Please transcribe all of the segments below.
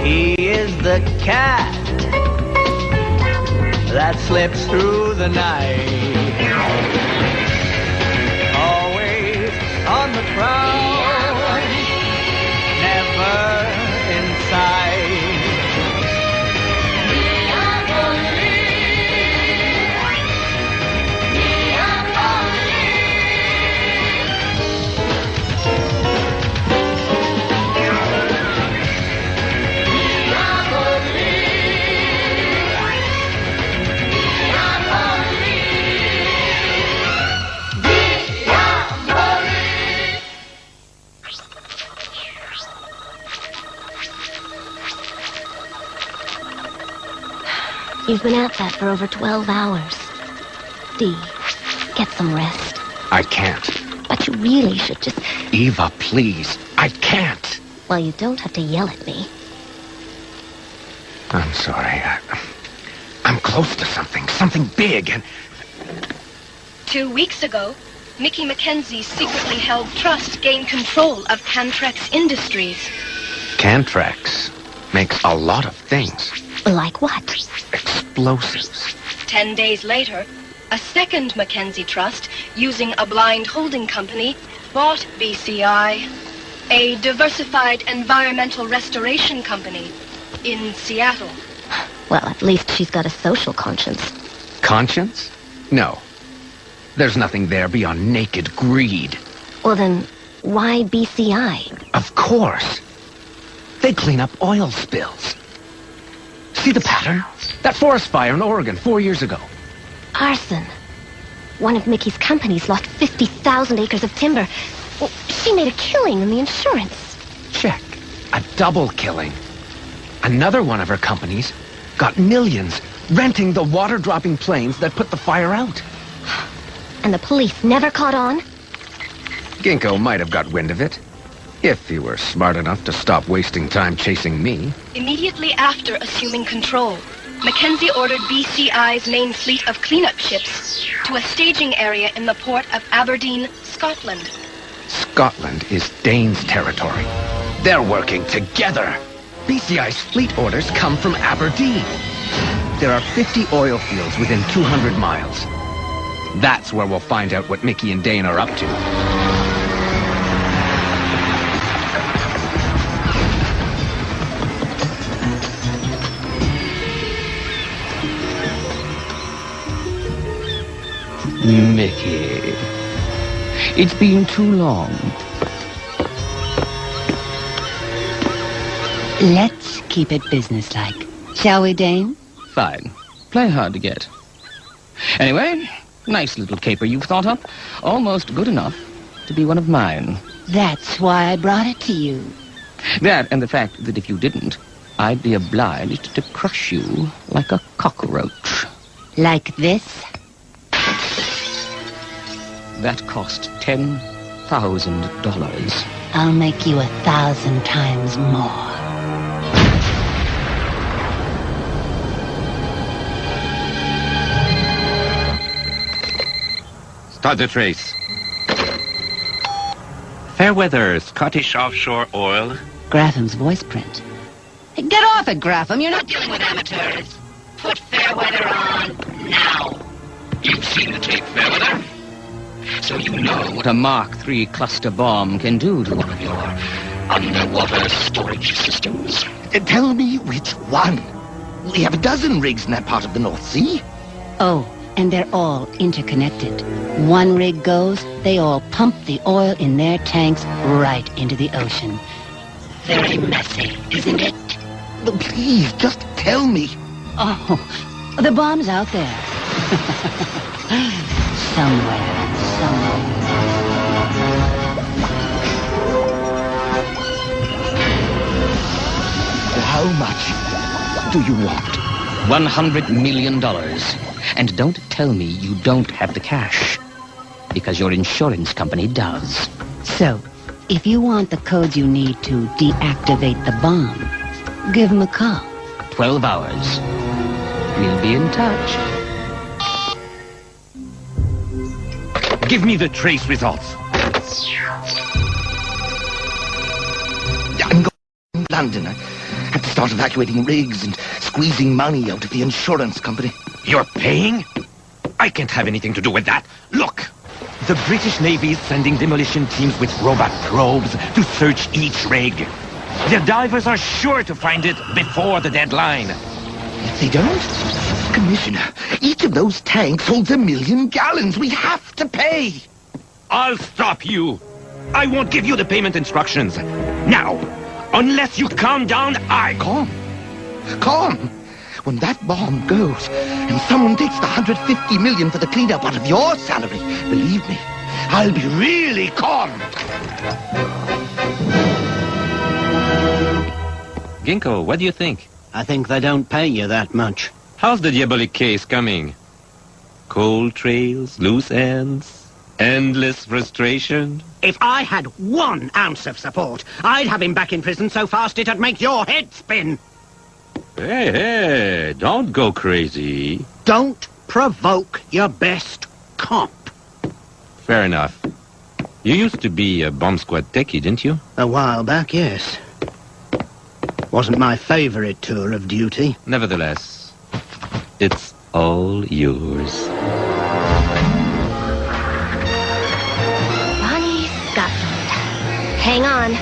He is the cat that slips through the night, always on the prowl, never inside. You've been at that for over 12 hours. Dee, get some rest. I can't. But you really should just... Eva, please. I can't. Well, you don't have to yell at me. I'm sorry. I'm close to something big, and... 2 weeks ago, Mickey Mackenzie's secretly held trust gained control of Cantrex Industries. Cantrex makes a lot of things. Like what? Explosives. 10 days later, a second Mackenzie trust, using a blind holding company, bought BCI, a diversified environmental restoration company in Seattle. Well, at least she's got a social conscience. Conscience? No. There's nothing there beyond naked greed. Well then, why BCI? Of course. They clean up oil spills. See the pattern? That forest fire in Oregon 4 years ago. Arson. One of Mickey's companies lost 50,000 acres of timber. Well, she made a killing in the insurance. Check. A double killing. Another one of her companies got millions renting the water-dropping planes that put the fire out. And the police never caught on? Ginkgo might have got wind of it, if he were smart enough to stop wasting time chasing me. Immediately after assuming control, Mackenzie ordered BCI's main fleet of cleanup ships to a staging area in the port of Aberdeen, Scotland. Scotland is Dane's territory. They're working together. BCI's fleet orders come from Aberdeen. There are 50 oil fields within 200 miles. That's where we'll find out what Mickey and Dane are up to. Mickey, it's been too long. Let's keep it businesslike. Shall we, Dane? Fine. Play hard to get. Anyway, nice little caper you've thought up. Almost good enough to be one of mine. That's why I brought it to you. That and the fact that if you didn't, I'd be obliged to crush you like a cockroach. Like this? That cost $10,000. I'll make you 1,000 times more. Start the trace. Fairweather, Scottish offshore oil. Grafham's voice print. Hey, get off it, Grafham. You're not dealing with amateurs. Put Fairweather on now. You've seen the tape, Fairweather. So you know what a Mark III cluster bomb can do to one of your underwater storage systems. Tell me which one. We have a dozen rigs in that part of the North Sea. Oh, and they're all interconnected. One rig goes, they all pump the oil in their tanks right into the ocean. Very messy, isn't it? Please, just tell me. Oh, the bomb's out there. Somewhere. How much do you want? $100 million. And don't tell me you don't have the cash. Because your insurance company does. So, if you want the codes you need to deactivate the bomb, give them a call. 12 hours. We'll be in touch. Give me the trace results. I'm going to London. Had to start evacuating rigs and squeezing money out of the insurance company. You're paying? I can't have anything to do with that. Look! The British Navy is sending demolition teams with robot probes to search each rig. The divers are sure to find it before the deadline. If they don't, Commissioner, each of those tanks holds 1 million gallons. We have to pay. I'll stop you. I won't give you the payment instructions. Now, unless you calm down, Calm. Calm. When that bomb goes, and someone takes the 150 million for the cleanup out of your salary, believe me, I'll be really calm. Ginkgo, what do you think? I think they don't pay you that much. How's the Diabolik case coming? Cold trails, loose ends, endless frustration? If I had 1 ounce of support, I'd have him back in prison so fast it'd make your head spin. Hey, don't go crazy. Don't provoke your best cop. Fair enough. You used to be a bomb squad techie, didn't you? A while back, yes. Wasn't my favorite tour of duty. Nevertheless, it's all yours. Bonnie Scotland. Hang on.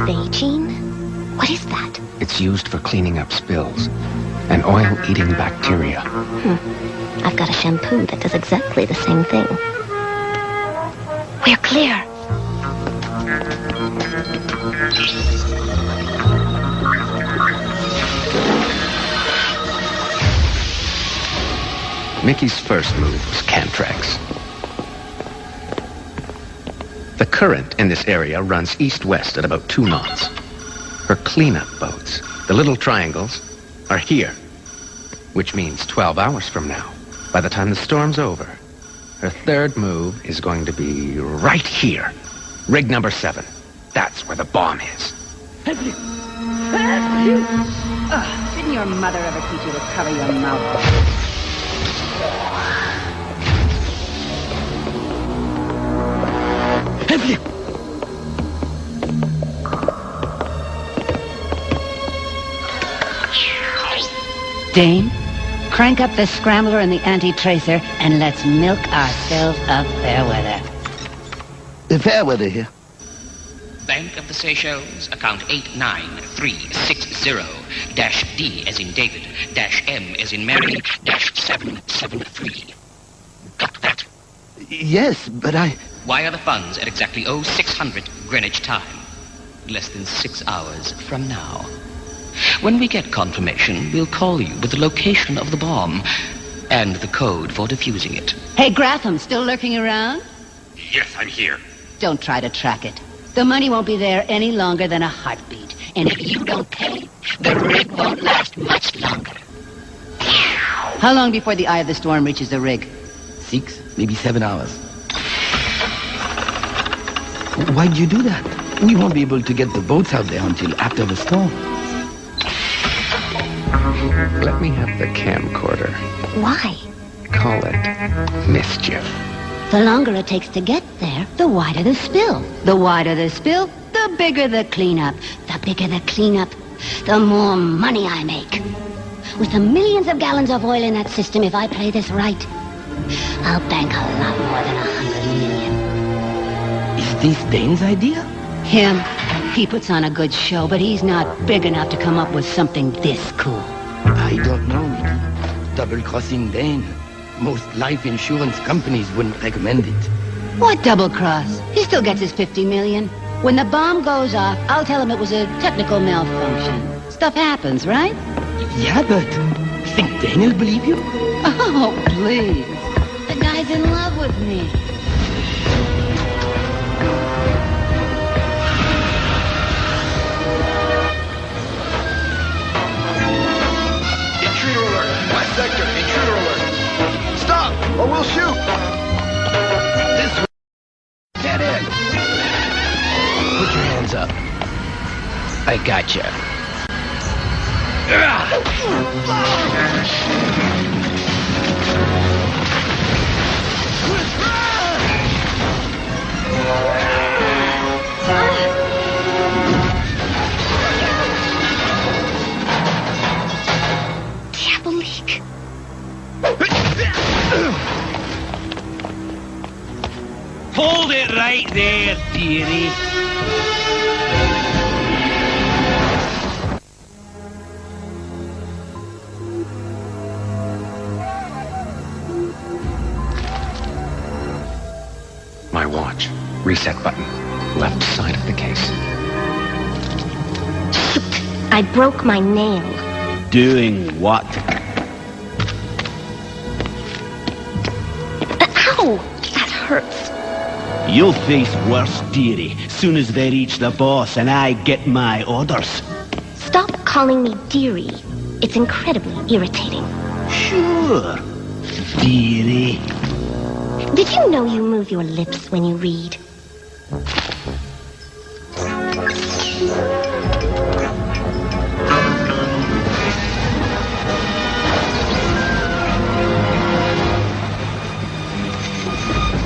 Beijing? What is that? It's used for cleaning up spills. An oil-eating bacteria. I've got a shampoo that does exactly the same thing. We're clear. Mickey's first move was Cantrax. The current in this area runs east-west at about 2 knots. Her cleanup boats, the little triangles, are here, which means 12 hours from now, by the time the storm's over. Her third move is going to be right here. Rig number 7. That's where the bomb is. Didn't your mother ever teach you to cover your mouth? Dane, crank up the scrambler and the anti-tracer, and let's milk ourselves of fair weather. The fair weather here. Bank of the Seychelles, account 89360-D as in David, -M as in Mary, -773. Got that? Yes, but Wire the funds at exactly 0600 Greenwich time. Less than 6 hours from now. When we get confirmation, we'll call you with the location of the bomb and the code for defusing it. Hey, Gratham, still lurking around? Yes, I'm here. Don't try to track it. The money won't be there any longer than a heartbeat. And if you don't pay, the rig won't last much longer. How long before the eye of the storm reaches the rig? 6, maybe 7 hours. Why'd you do that? We won't be able to get the boats out there until after the storm. Let me have the camcorder. Why? Call it mischief. The longer it takes to get there, the wider the spill. The wider the spill, the bigger the cleanup. The bigger the cleanup, the more money I make. With the millions of gallons of oil in that system, if I play this right, I'll bank a lot more than 100 million. Is this Dane's idea? Him. He puts on a good show, but he's not big enough to come up with something this cool. I don't know, Mickey. Double-crossing Dane. Most life insurance companies wouldn't recommend it. What double cross? He still gets his 50 million. When the bomb goes off, I'll tell him it was a technical malfunction. Stuff happens, right? Yeah, but think Dane will believe you? Oh, please. The guy's in love with me. Intruder alert! West sector, intruder alert! Stop, or we'll shoot! This way. Get in! up. I gotcha. Diabolik. Hold it right there, dearie. My watch. Reset button. Left side of the case. Shoot. I broke my nail. Doing what? Ow! That hurts. You'll face worse, dearie, soon as they reach the boss and I get my orders. Stop calling me dearie. It's incredibly irritating. Sure, dearie. Did you know you move your lips when you read?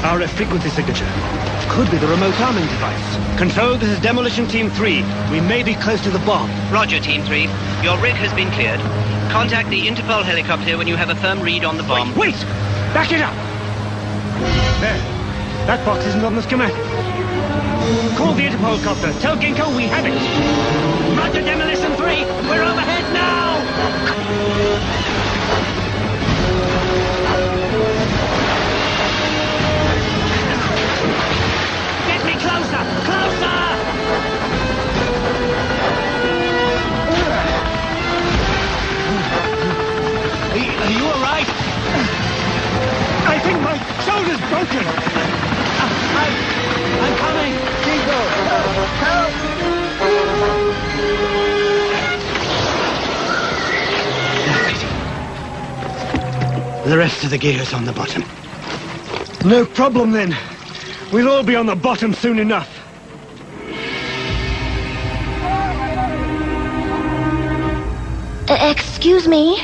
Our frequency signature. Could be the remote arming device. Control, this is Demolition Team 3. We may be close to the bomb. Roger, Team 3. Your rig has been cleared. Contact the Interpol helicopter when you have a firm read on the bomb. Wait! Back it up! There. That box isn't on the schematic. Call the Interpol copter. Tell Ginkgo we have it. Roger, Demolition 3. We're overhead now! Get me closer! Closer! Are you all right? I think my shoulder's broken. I'm coming. Ginkgo, help! The rest of the gear's on the bottom. No problem then. We'll all be on the bottom soon enough. Excuse me?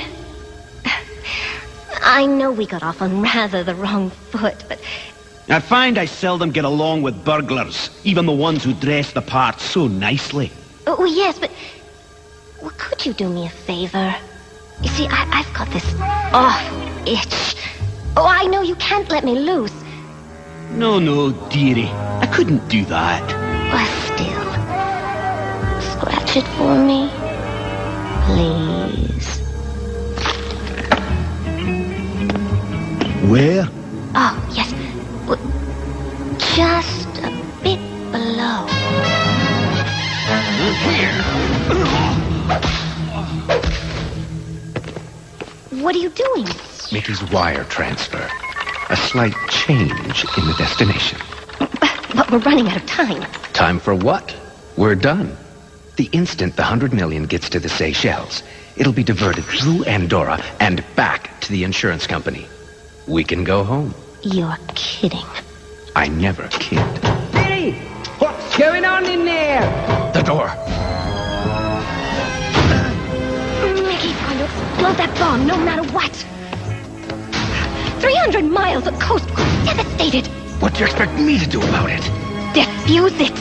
I know we got off on rather the wrong foot, but... I find I seldom get along with burglars, even the ones who dress the part so nicely. Oh, yes, but... Well, could you do me a favor? You see, I've got this awful itch. Oh, I know you can't let me loose. No, dearie. I couldn't do that. Well, still. Scratch it for me. Please. Where? Oh, yes. Just a bit below. What are you doing? Mickey's wire transfer. A slight change in the destination. But we're running out of time. Time for what? We're done. The instant the 100 million gets to the Seychelles, it'll be diverted through Andorra and back to the insurance company. We can go home. You're kidding. I never kid. Hey! What's going on in there? The door. Mickey's going to explode that bomb no matter what. 300 miles of coast devastated. What do you expect me to do about it? Defuse it.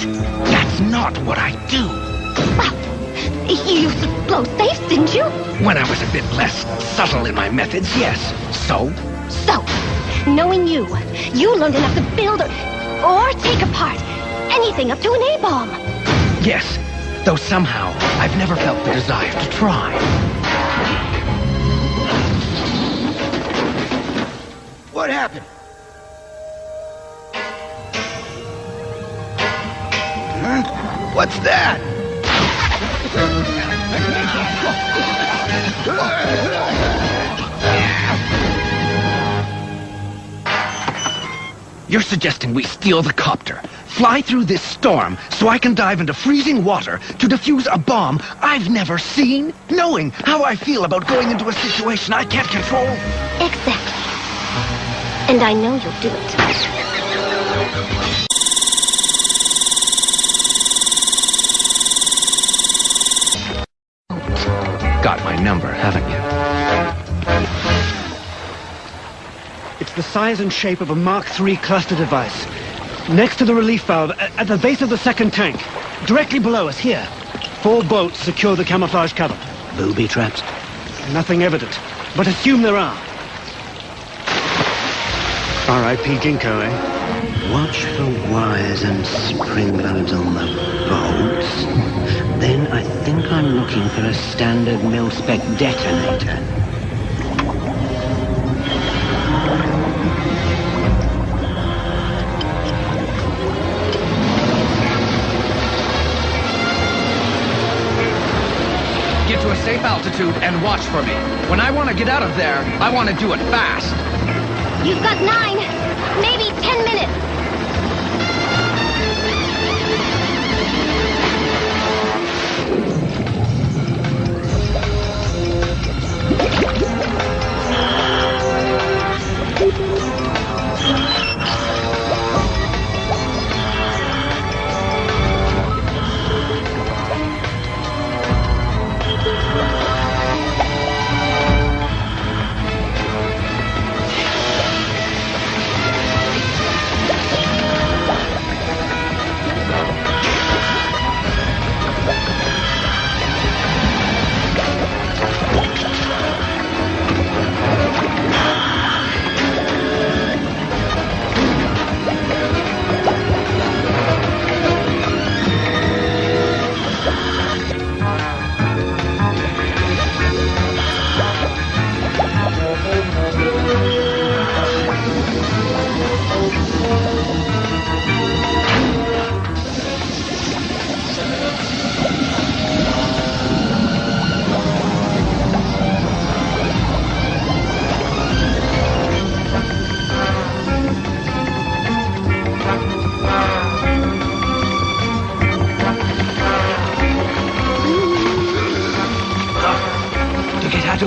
That's not what I do. Well, you used to blow safes, didn't you? When I was a bit less subtle in my methods, yes. So, knowing you learned enough to build or take apart anything up to an A-bomb. yes. Though somehow, I've never felt the desire to try. What happened? Huh? What's that? You're suggesting we steal the copter, fly through this storm, so I can dive into freezing water to defuse a bomb I've never seen, knowing how I feel about going into a situation I can't control? Exactly. And I know you'll do it. number, haven't you? It's the size and shape of a Mark III cluster device. Next to the relief valve, at the base of the second tank. Directly below us, here. 4 bolts secure the camouflage cover. Booby traps? Nothing evident, but assume there are. R.I.P. Ginkgo, eh? Watch for wires and spring loads on the bolts. Then I think I'm looking for a standard mil-spec detonator. Get to a safe altitude and watch for me. When I want to get out of there, I want to do it fast. You've got 9, maybe 10 minutes.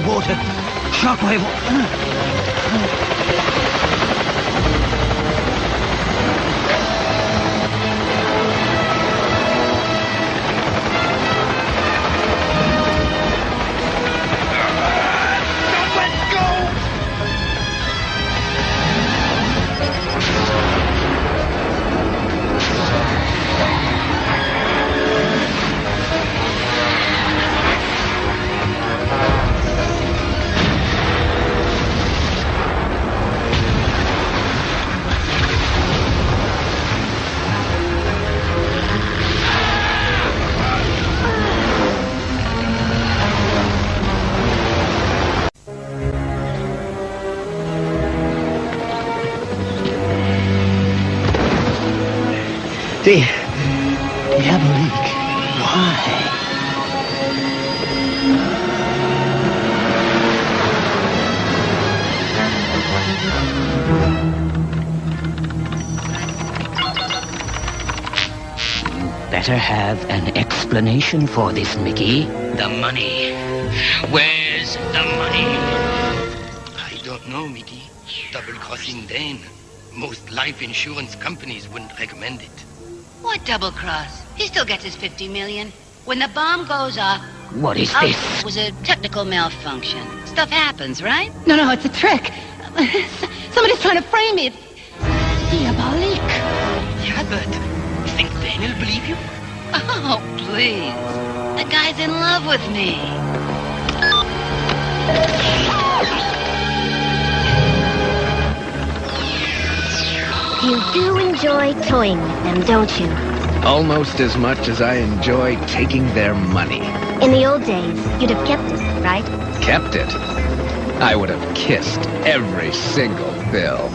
Water. Shockwave. Diabolik. Why? Better have an explanation for this, Mickey. The money. Where's the money? I don't know, Mickey. Double-crossing Dane. Most life insurance companies wouldn't recommend it. What double cross? He still gets his 50 million. When the bomb goes off... What is this? It was a technical malfunction. Stuff happens, right? No, it's a trick. Somebody's trying to frame me. Diabolik. Yeah, but you think Dane will believe you? Oh, please. The guy's in love with me. You do enjoy toying with them, don't you? Almost as much as I enjoy taking their money. In the old days, you'd have kept it, right? Kept it? I would have kissed every single bill.